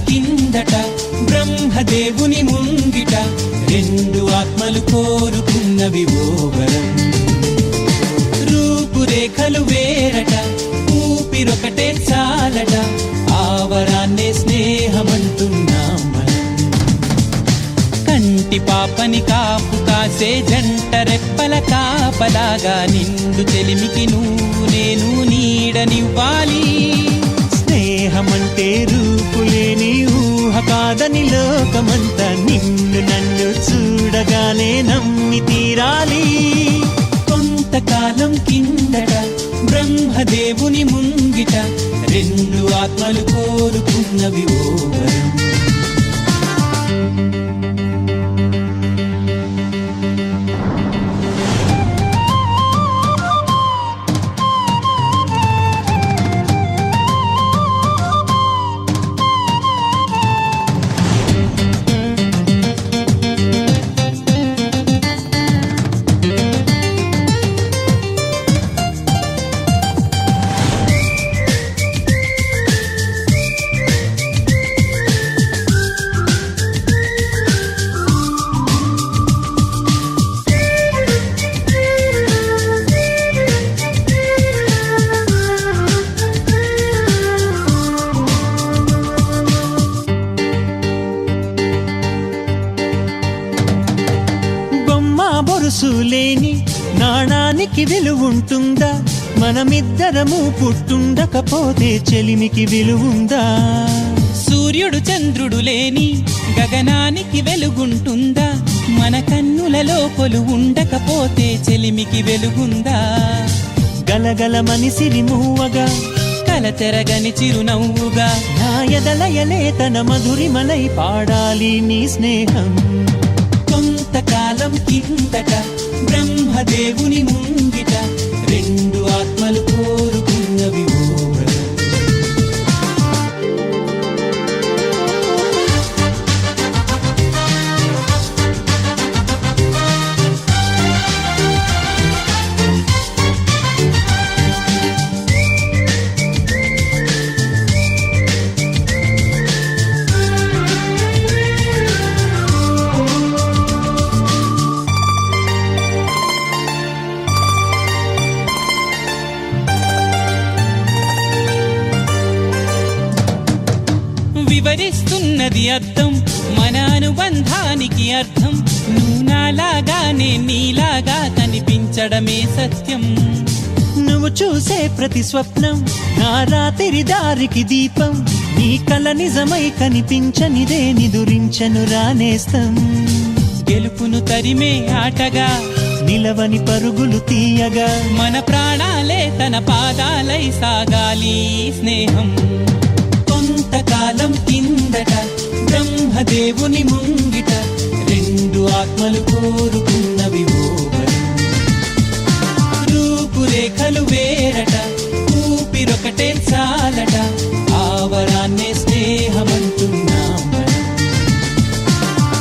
కిందట బ్రహ్మదేవుని ముంగిట రెండు ఆత్మలు కోరుకున్నవి ఓ వరం. రూపురేఖలు వేరట ఊపిరొకటే చాలట ఆ వరాన్నే స్నేహమంటున్నాం మనం. కంటి పాపని కాపు కాసే జంట రెప్పల కాపలాగా నిండు చెలిమికి నువ్వు నేను నీడనివ్వాలి. స్నేహమంటే రూపులేని ఊహ కాదని లోకమంతా నిన్ను నన్ను చూడగానే నమ్మి తీరాలి. కొంతకాలం కిందట బ్రహ్మదేవుని ముంగిట రెండు ఆత్మలు కోరుకున్నవి ఓ వరం. బొరుసులేని నాణానికి విలువుంటుందా? మనమిద్దరము పుట్టుండకపోతే చెలిమికి విలువుందా? సూర్యుడు చంద్రుడు లేని గగనానికి వెలుగుంటుందా? మన కన్నులలో కొలువు ఉండకపోతే చెలిమికి వెలుగుందా? గలగల మనిసిరి మూవగా కలతెరగని చిరునవ్వుగా నా ఎదలయలే తన మధురిమలై పాడాలి నీ స్నేహం. కొంతకాలం కిందట బ్రహ్మదేవుని ముంగిట రెండు ఆత్మలు కోరుకున్నవి ఓ వరం. వివరిస్తున్నది అర్థం మన అనుబంధానికి అర్థం. నువ్వు నాలాగా నేను నీలాగా కనిపించడమే సత్యం. నువ్వు చూసే ప్రతి స్వప్నం నా రాత్రి దారికి దీపం. నీ కల నిజమై కనిపించనిదే నిదురించను రానేస్తం. గెలుపును తరిమే ఆటగా నిలవని పరుగులు తీయగా మన ప్రాణాలే తన పాదాలై సాగాలి స్నేహం. కొంతకాలం కిందట బ్రహ్మదేవుని ముంగిట రెండు ఆత్మలు కోరుకున్నవి ఓ వరం. రూపురేఖలు వేరట ఊపిరొకటే చాలట ఆ వరాన్నే స్నేహమంటున్నాం మనం.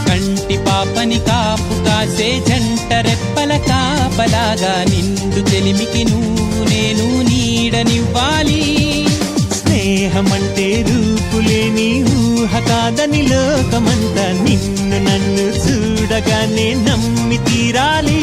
కంటి పాపని కాపు కాసే జంట రెప్పల కాపలాగా నిండు చెలిమికి నువ్వు నేను నీడనివ్వాలి. స్నేహమంటే రూపులేని ఊహ కాదని లోకమంతా నిన్ను నన్ను చూడగానే నమ్మి తీరాలి.